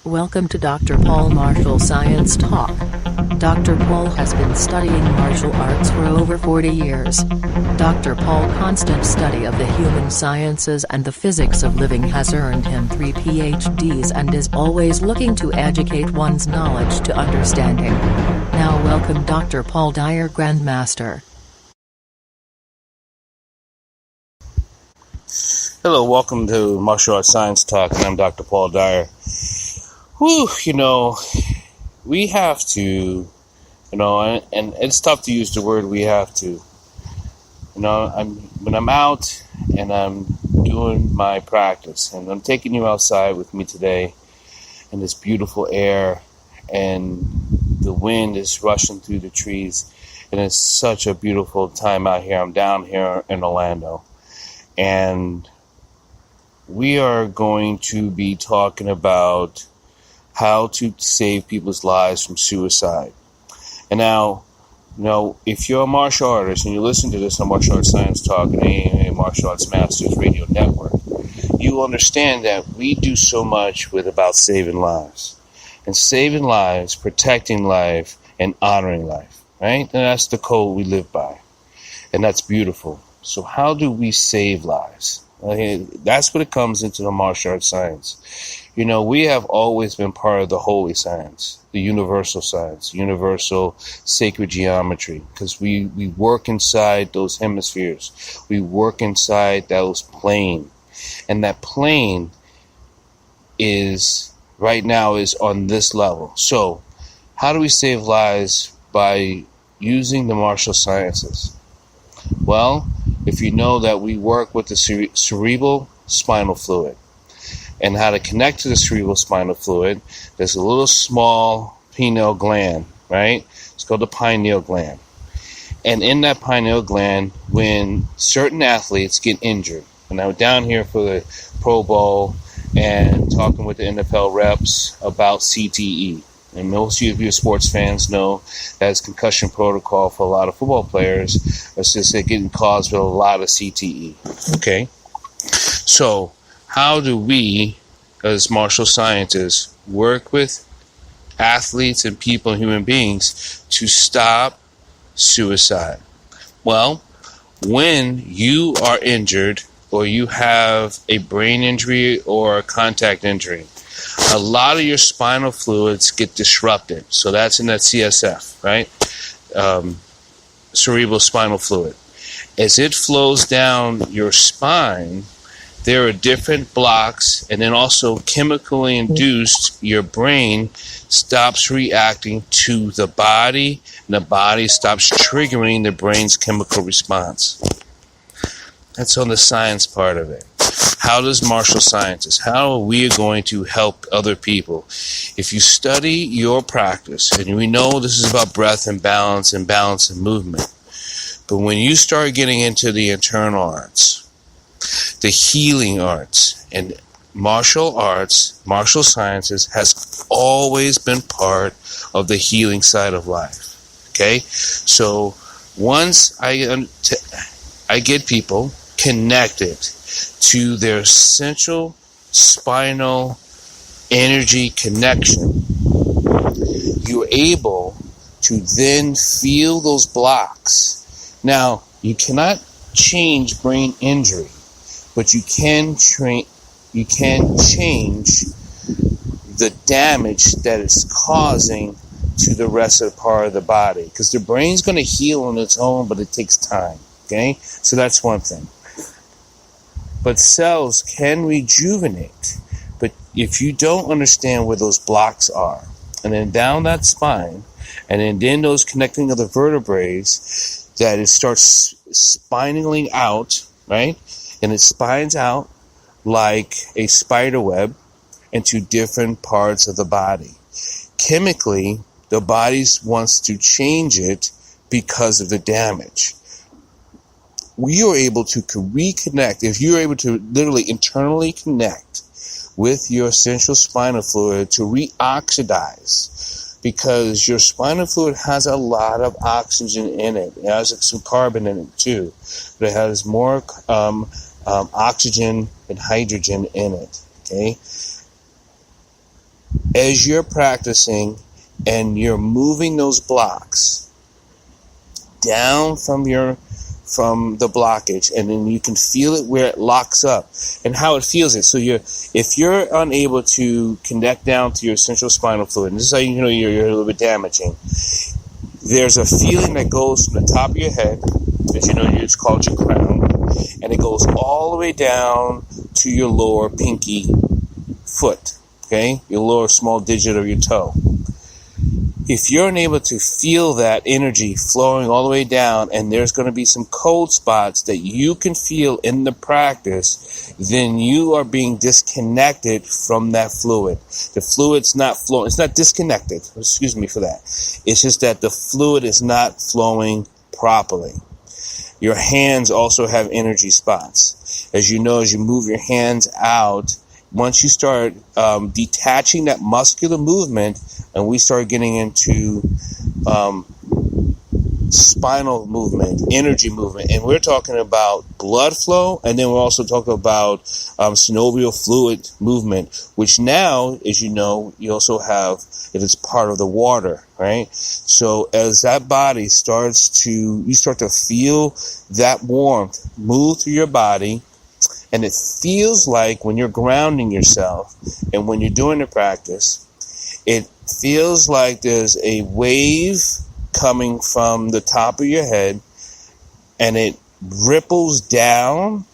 Welcome to Dr. Paul Martial Science Talk. Dr. Paul has been studying martial arts for over 40 years. Dr. Paul's constant study of the human sciences and the physics of living has earned him 3 PhDs and is always looking to educate one's knowledge to understanding. Now welcome Dr. Paul Dyer, Grandmaster. Hello, welcome to Martial Arts Science Talk, and I'm Dr. Paul Dyer. We have to, and it's tough to use the word we have to. When I'm out and I'm doing my practice, and I'm taking you outside with me today in this beautiful air, and the wind is rushing through the trees, and it's such a beautiful time out here. I'm down here in Orlando, and we are going to be talking about how to save people's lives from suicide. And now, if you're a martial artist and you listen to this on Martial Arts Science Talk and a Martial Arts Masters Radio Network, you will understand that we do so much about saving lives. And saving lives, protecting life, and honoring life, right? And that's the code we live by. And that's beautiful. So how do we save lives? That's what it comes into the martial arts science. We have always been part of the holy science, the universal science, universal sacred geometry, because we work inside those hemispheres. We work inside those plane. And that plane right now is on this level. So how do we save lives by using the martial sciences? Well, if you know that we work with the cerebral spinal fluid, and how to connect to the cerebral spinal fluid, there's a little small pineal gland, right? It's called the pineal gland. And in that pineal gland, when certain athletes get injured, and I'm down here for the Pro Bowl and talking with the NFL reps about CTE. And most of you sports fans know that it's concussion protocol for a lot of football players. It's just they're getting caused with a lot of CTE. Okay? So, how do we, as martial scientists, work with athletes and people, human beings, to stop suicide? Well, when you are injured or you have a brain injury or a contact injury, a lot of your spinal fluids get disrupted. So that's in that CSF, right? Cerebral spinal fluid. As it flows down your spine, there are different blocks, and then also chemically induced, your brain stops reacting to the body, and the body stops triggering the brain's chemical response. That's on the science part of it. How does martial scientists, how are we going to help other people? If you study your practice, and we know this is about breath and balance and movement, but when you start getting into the internal arts, the healing arts, and martial arts, martial sciences has always been part of the healing side of life. Okay? So once I get people connected to their central spinal energy connection, you're able to then feel those blocks. Now, you cannot change brain injury, but you can change the damage that it's causing to the rest of the part of the body, because the brain's going to heal on its own, but it takes time. Okay, so that's one thing. But cells can rejuvenate, but if you don't understand where those blocks are, and then down that spine, and then those connecting of the vertebrae, that it starts spinaling out, right? And it spines out like a spider web into different parts of the body. Chemically, the body wants to change it because of the damage. We are able to reconnect. If you're able to literally internally connect with your central spinal fluid to reoxidize, because your spinal fluid has a lot of oxygen in it. It has some carbon in it too, but it has more oxygen and hydrogen in it. Okay, as you're practicing and you're moving those blocks down from the blockage, and then you can feel it where it locks up and how it feels it. So if you're unable to connect down to your central spinal fluid, and this is how you know you're a little bit damaging, there's a feeling that goes from the top of your head, as you know, it's called your crown, and it goes all the way down to your lower pinky foot, okay, your lower small digit of your toe. If you're unable to feel that energy flowing all the way down, and there's going to be some cold spots that you can feel in the practice, then you are being disconnected from that fluid. The fluid's not flowing. It's not disconnected. Excuse me for that. It's just that the fluid is not flowing properly. Your hands also have energy spots. As you know, as you move your hands out, once you start detaching that muscular movement, and we start getting into spinal movement, energy movement, and we're talking about blood flow, and then we're also talking about synovial fluid movement, which now, as you know, you also have, it is part of the water, right? So as that body you start to feel that warmth move through your body, and it feels like when you're grounding yourself and when you're doing the practice, it feels like there's a wave coming from the top of your head, and it ripples down,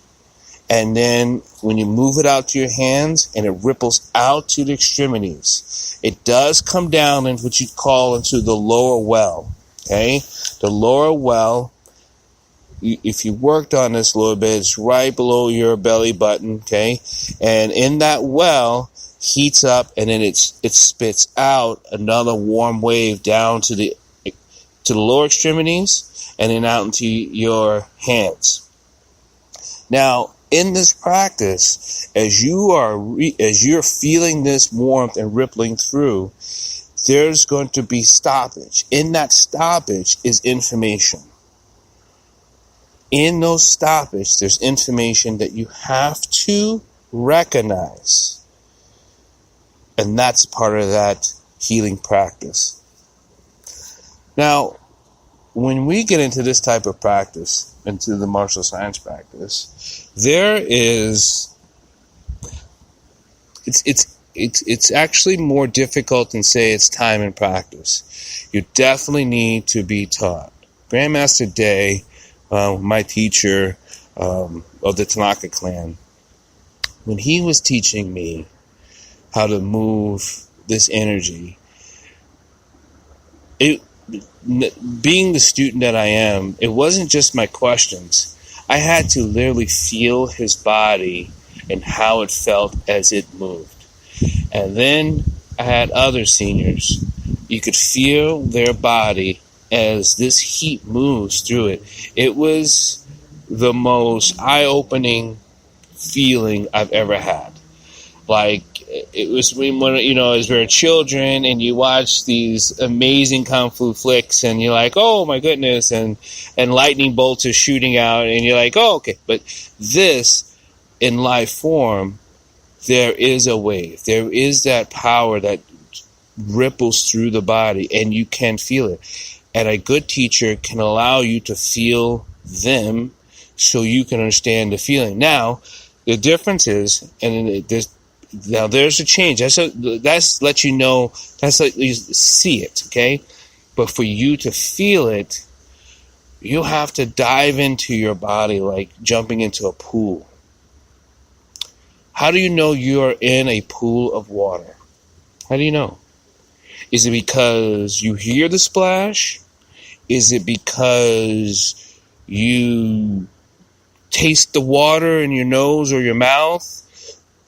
and then when you move it out to your hands, and it ripples out to the extremities. It does come down into what you call into the lower well, okay? The lower well, if you worked on this a little bit, it's right below your belly button, okay? And in that well, heats up, and then it spits out another warm wave down to the lower extremities, and then out into your hands. Now, in this practice, as you're feeling this warmth and rippling through, there's going to be stoppage. In that stoppage is information. In those stoppage, there's information that you have to recognize. And that's part of that healing practice. Now, when we get into this type of practice, into the martial science practice, it's actually more difficult than say it's time and practice. You definitely need to be taught. Grandmaster Day, my teacher of the Tanaka clan, when he was teaching me how to move this energy, being the student that I am, it wasn't just my questions. I had to literally feel his body and how it felt as it moved. And then I had other seniors. You could feel their body as this heat moves through it. It was the most eye-opening feeling I've ever had. Like, it was when, as we were children and you watch these amazing kung fu flicks and you're like, oh my goodness, and lightning bolts are shooting out and you're like, oh, okay. But this, in live form, there is a wave. There is that power that ripples through the body, and you can feel it. And a good teacher can allow you to feel them so you can understand the feeling. Now, the difference is, and there's a change. That's let you know, that's let you see it, okay? But for you to feel it, you have to dive into your body like jumping into a pool. How do you know you're in a pool of water? How do you know? Is it because you hear the splash? Is it because you taste the water in your nose or your mouth?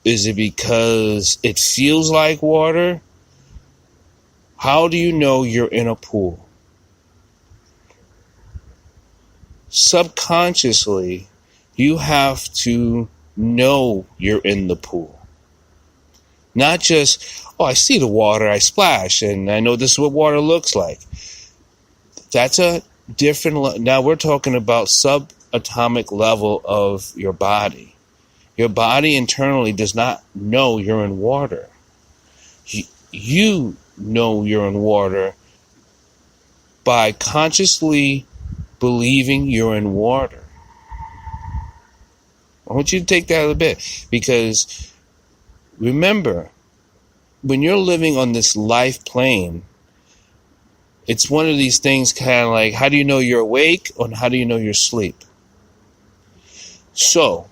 Is it because it feels like water? How do you know you're in a pool? Subconsciously, you have to know you're in the pool. Not just, oh, I see the water, I splash, and I know this is what water looks like. That's a different, now we're talking about subatomic level of your body. Your body internally does not know you're in water. you know you're in water by consciously believing you're in water. I want you to take that a bit, because remember, when you're living on this life plane, it's one of these things kind of like, how do you know you're awake, or how do you know you're asleep? So,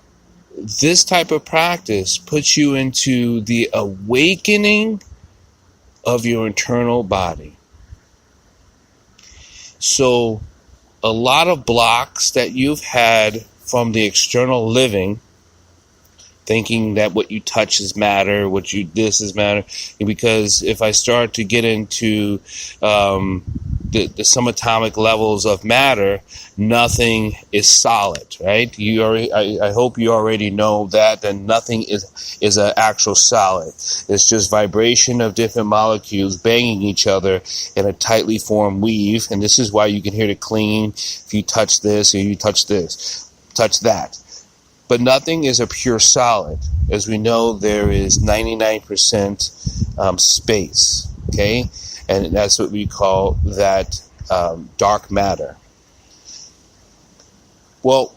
this type of practice puts you into the awakening of your internal body. So, a lot of blocks that you've had from the external living, thinking that what you touch is matter, this is matter, because if I start to get into the subatomic levels of matter, nothing is solid, right? I hope you already know that nothing is an actual solid. It's just vibration of different molecules banging each other in a tightly formed weave, and this is why you can hear the clinging if you touch this or you touch that. But nothing is a pure solid. As we know, there is 99% space, okay? And that's what we call that dark matter. Well,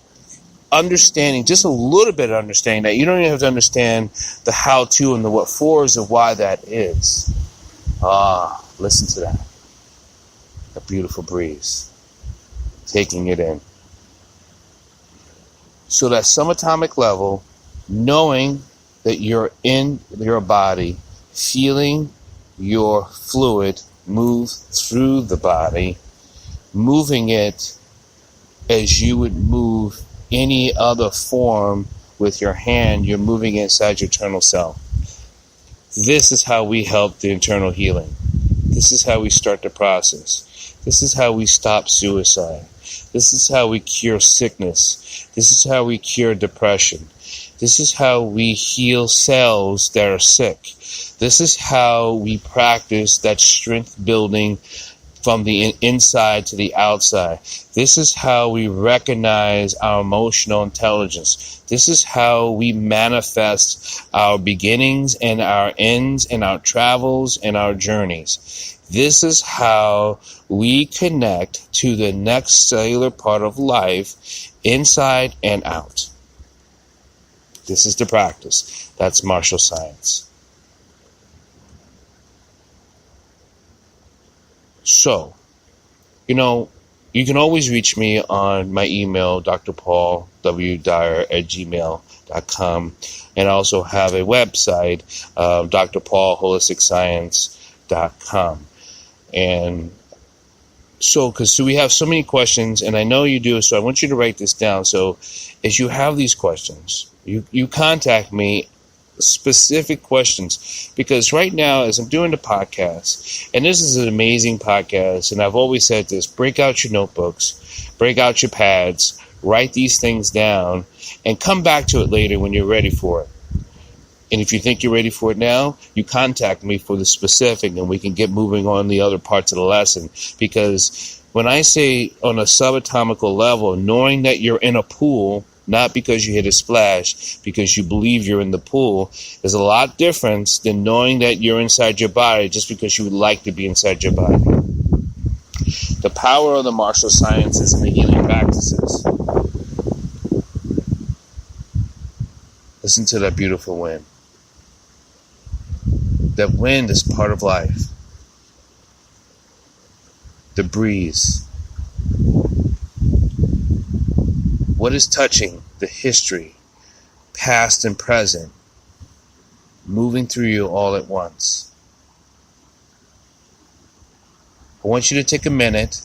understanding, just a little bit of understanding that, you don't even have to understand the how-to and the what-fors of why that is. Listen to that. A beautiful breeze. Taking it in. So that subatomic level, knowing that you're in your body, feeling your fluid move through the body, moving it as you would move any other form with your hand, you're moving it inside your internal self. This is how we help the internal healing. This is how we start the process. This is how we stop suicide. This is how we cure sickness. This is how we cure depression. This is how we heal cells that are sick. This is how we practice that strength building from the inside to the outside. This is how we recognize our emotional intelligence. This is how we manifest our beginnings and our ends and our travels and our journeys. This is how we connect to the next cellular part of life, inside and out. This is the practice. That's martial science. So, you can always reach me on my email, drpaul.w.dyer@gmail.com, and I also have a website, drpaulholisticscience.com. And so we have so many questions, and I know you do, so I want you to write this down. So as you have these questions, you contact me, specific questions, because right now, as I'm doing the podcast, and this is an amazing podcast, and I've always said this, break out your notebooks, break out your pads, write these things down, and come back to it later when you're ready for it. And if you think you're ready for it now, you contact me for the specific, and we can get moving on the other parts of the lesson. Because when I say on a subatomical level, knowing that you're in a pool, not because you hit a splash, because you believe you're in the pool, is a lot different than knowing that you're inside your body just because you would like to be inside your body. The power of the martial sciences and the healing practices. Listen to that beautiful wind. That wind is part of life. The breeze. What is touching the history, past and present, moving through you all at once? I want you to take a minute,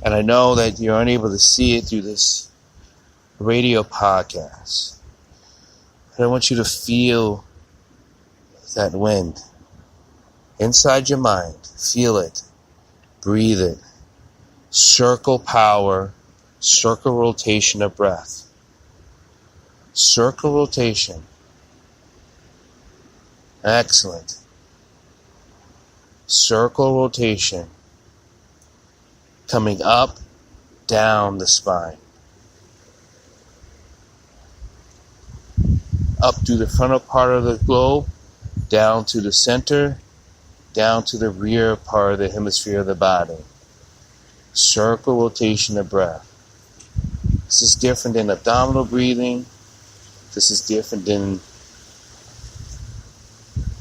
and I know that you're unable to see it through this radio podcast, but I want you to feel that wind inside your mind. Feel it. Breathe it. Circle power. Circle rotation of breath. Circle rotation. Excellent. Circle rotation. Coming up, down the spine. Up through the frontal part of the globe, down to the center, down to the rear part of the hemisphere of the body. Circle rotation of breath. This is different than abdominal breathing. This is different than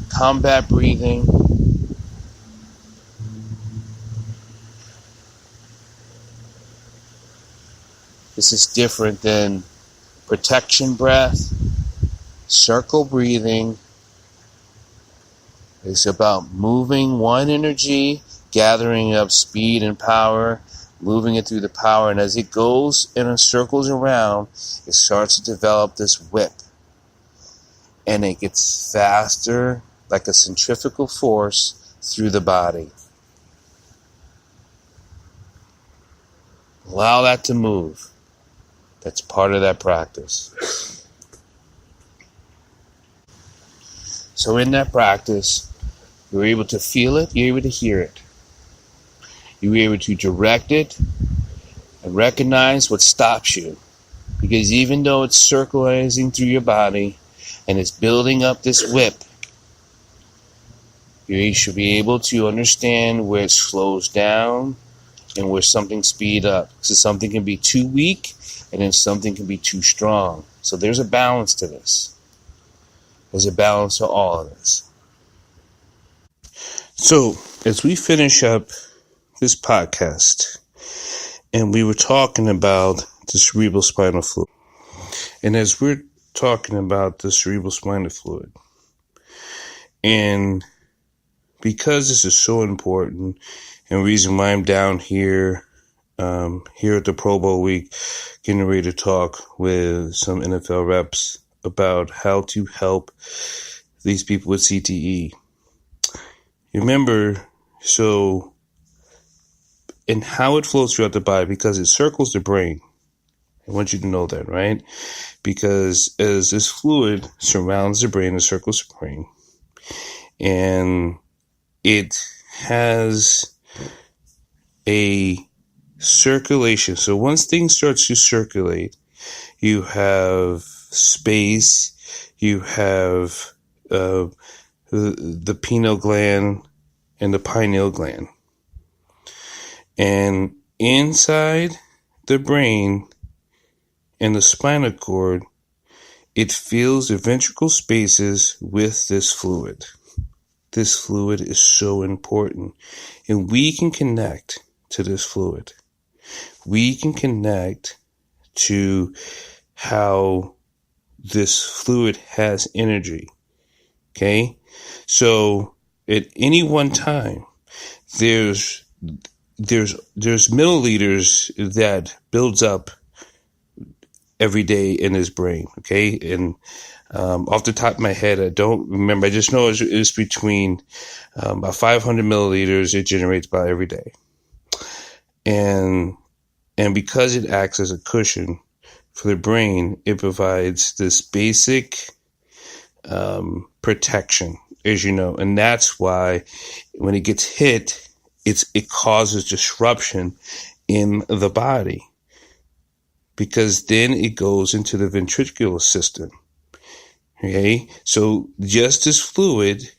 combat breathing. This is different than protection breath. Circle breathing is about moving one energy, gathering up speed and power, moving it through the power, and as it goes and it circles around, it starts to develop this whip. And it gets faster, like a centrifugal force, through the body. Allow that to move. That's part of that practice. So in that practice, you're able to feel it, you're able to hear it. You're able to direct it and recognize what stops you. Because even though it's circulating through your body and it's building up this whip, you should be able to understand where it slows down and where something speeds up. So something can be too weak and then something can be too strong. So there's a balance to this. There's a balance to all of this. So as we finish up this podcast, and we were talking about the cerebral spinal fluid. And as we're talking about the cerebral spinal fluid, and because this is so important, and the reason why I'm down here, here at the Pro Bowl week, getting ready to talk with some NFL reps about how to help these people with CTE. Remember, so, and how it flows throughout the body, because it circles the brain. I want you to know that, right? Because as this fluid surrounds the brain, it circles the brain, and it has a circulation. So once things start to circulate, you have space, you have the pineal gland and the pineal gland. And inside the brain and the spinal cord, it fills the ventricle spaces with this fluid. This fluid is so important. And we can connect to this fluid. We can connect to how this fluid has energy. Okay? So at any one time, there's milliliters that builds up every day in his brain. Okay? And off the top of my head, I don't remember. I just know it's between about 500 milliliters it generates by every day. And because it acts as a cushion for the brain, it provides this basic protection, as you know. And that's why when it gets hit, it causes disruption in the body, because then it goes into the ventricular system. Okay, so just as fluid,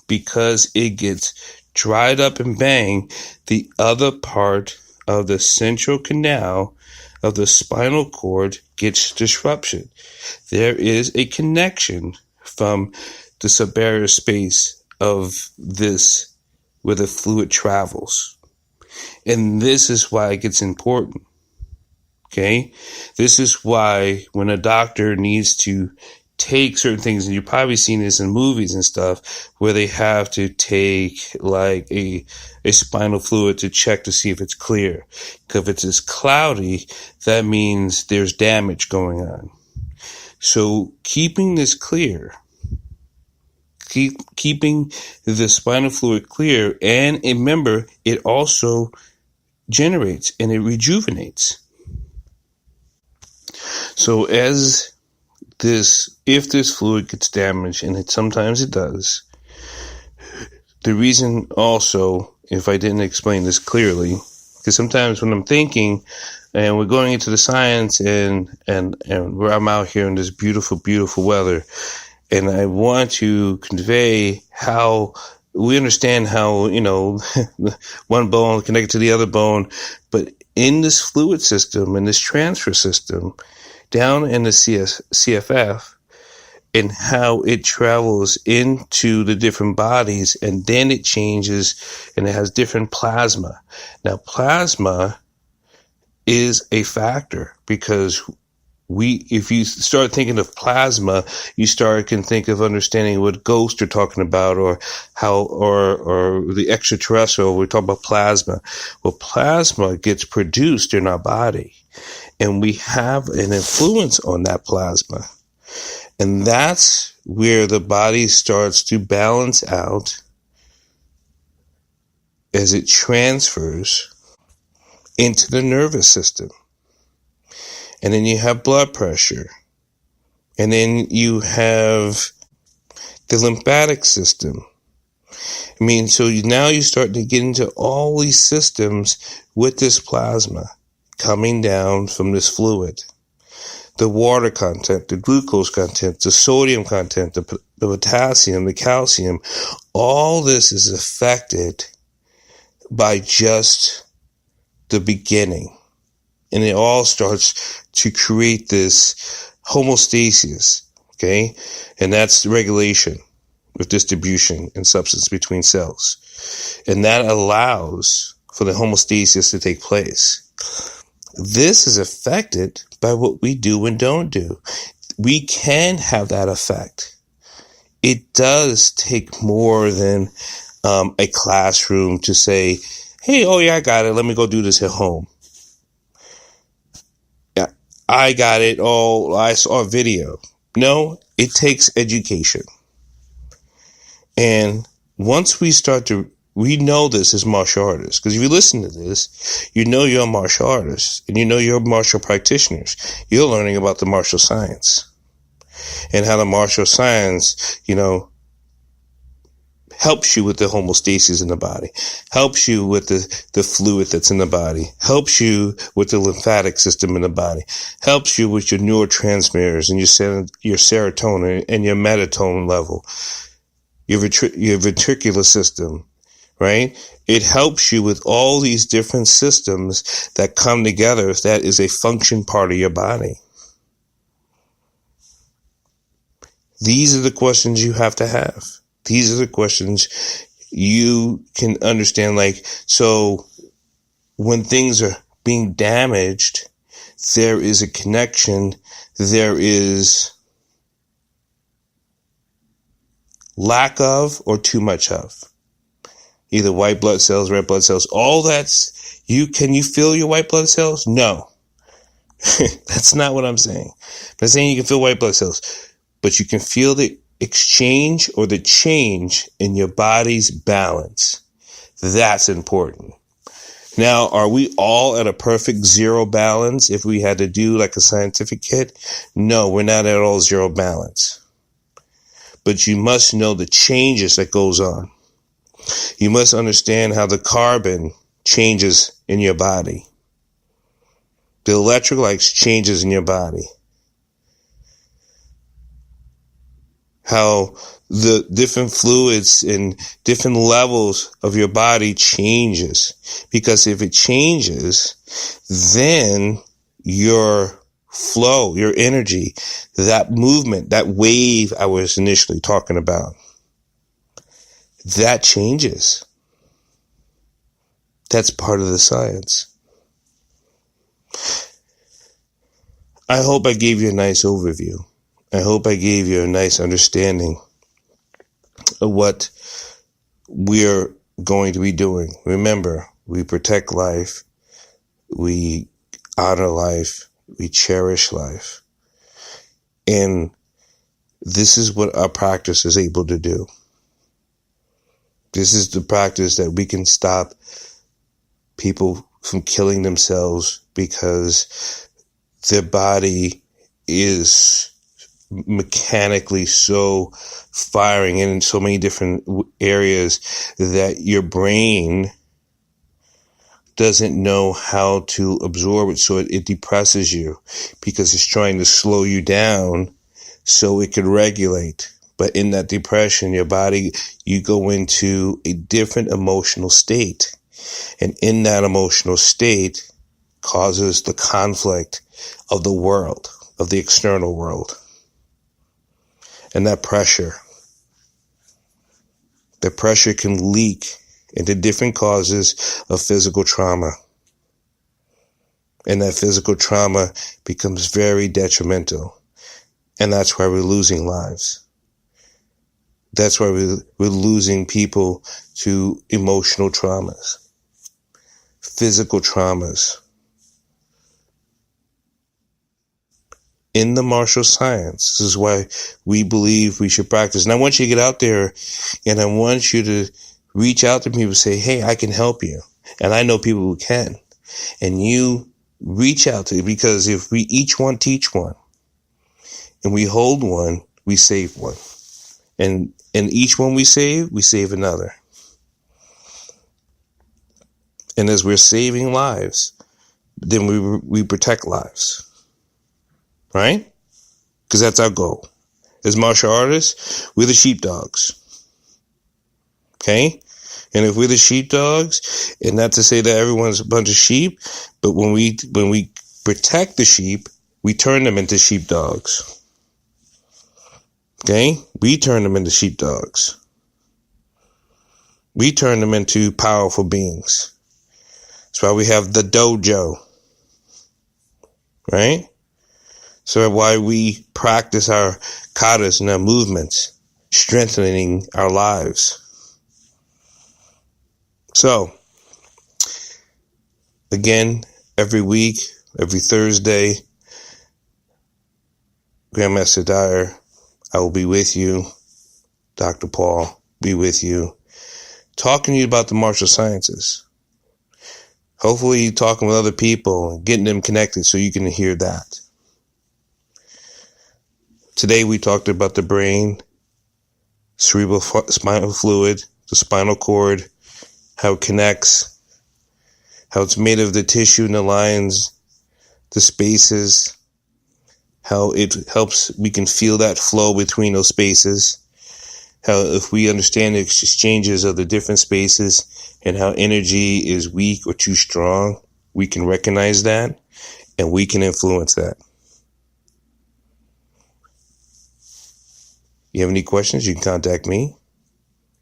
because it gets dried up and banged, the other part of the central canal of the spinal cord gets disruption. There is a connection from the subbarrier space of this where the fluid travels. And this is why it gets important. Okay? This is why when a doctor needs to take certain things, and you've probably seen this in movies and stuff, where they have to take like a spinal fluid to check to see if it's clear. Because if it's cloudy, that means there's damage going on. So keeping this clear, keeping the spinal fluid clear, and remember, it also generates and it rejuvenates. So if this fluid gets damaged, and sometimes it does, the reason also, if I didn't explain this clearly, because sometimes when I'm thinking, and we're going into the science, and where I'm out here in this beautiful, beautiful weather, And I want to convey how we understand how, one bone connected to the other bone, but in this fluid system, in this transfer system, down in the CFF, and how it travels into the different bodies, and then it changes and it has different plasma. Now, plasma is a factor because if you start thinking of plasma, you can think of understanding what ghosts are talking about, or the extraterrestrial. We talk about plasma. Well, plasma gets produced in our body, and we have an influence on that plasma. And that's where the body starts to balance out as it transfers into the nervous system. And then you have blood pressure. And then you have the lymphatic system. So now you start to get into all these systems with this plasma coming down from this fluid. The water content, the glucose content, the sodium content, the potassium, the calcium, all this is affected by just the beginning. And it all starts to create this homeostasis, okay? And that's the regulation of distribution and substance between cells. And that allows for the homeostasis to take place. This is affected by what we do and don't do. We can have that effect. It does take more than a classroom to say, hey, oh yeah, I got it. Let me go do this at home. Yeah, I got it. Oh, I saw a video. No, it takes education. And once we know this as martial artists, because if you listen to this, you're a martial artist, and you're martial practitioners. You're learning about the martial science and how the martial science, helps you with the homeostasis in the body, helps you with the fluid that's in the body, helps you with the lymphatic system in the body, helps you with your neurotransmitters and your serotonin and your melatonin level, your ventricular system. Right? It helps you with all these different systems that come together if that is a function part of your body. These are the questions you have to have. These are the questions you can understand. So when things are being damaged, there is a connection. There is lack of or too much of. Either white blood cells, red blood cells, all that's can you feel your white blood cells? No. That's not what I'm saying. I'm not saying you can feel white blood cells, but you can feel the exchange or the change in your body's balance. That's important. Now, are we all at a perfect zero balance if we had to do like a scientific kit? No, we're not at all zero balance. But you must know the changes that goes on. You must understand how the carbon changes in your body. The electrolytes changes in your body. How the different fluids and different levels of your body changes. Because if it changes, then your flow, your energy, that movement, that wave I was initially talking about, that changes. That's part of the science. I hope I gave you a nice overview. I hope I gave you a nice understanding of what we're going to be doing. Remember, we protect life, we honor life, we cherish life. And this is what our practice is able to do. This is the practice that we can stop people from killing themselves because their body is mechanically so firing in so many different areas that your brain doesn't know how to absorb it. So it depresses you because it's trying to slow you down so it can regulate. But in that depression, your body, you go into a different emotional state. And in that emotional state causes the conflict of the world, of the external world. And that pressure can leak into different causes of physical trauma. And that physical trauma becomes very detrimental. And that's why we're losing lives. That's why we're losing people to emotional traumas, physical traumas. In the martial science, this is why we believe we should practice. And I want you to get out there, and I want you to reach out to people and say, hey, I can help you. And I know people who can. And you reach out to, because if we each one teach one, and we hold one, we save one. And each one we save another. And as we're saving lives, then we protect lives. Right? Because that's our goal. As martial artists, we're the sheepdogs. Okay? And if we're the sheepdogs, and not to say that everyone's a bunch of sheep, but when we protect the sheep, we turn them into sheepdogs. Okay? We turn them into sheepdogs. We turn them into powerful beings. That's why we have the dojo. Right? So why we practice our katas and our movements, strengthening our lives. So, again, every week, every Thursday, Grandmaster Dyer, I will be with you. Dr. Paul, be with you. Talking to you about the martial sciences. Hopefully talking with other people and getting them connected so you can hear that. Today we talked about the brain, cerebral spinal fluid, the spinal cord, how it connects, how it's made of the tissue and the lines, the spaces, how it helps, we can feel that flow between those spaces, how if we understand the exchanges of the different spaces and how energy is weak or too strong, we can recognize that and we can influence that. You have any questions, you can contact me.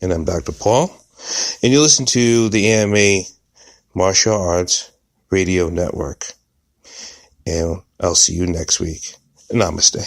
And I'm Dr. Paul. And you listen to the AMA Martial Arts Radio Network. And I'll see you next week. Namaste.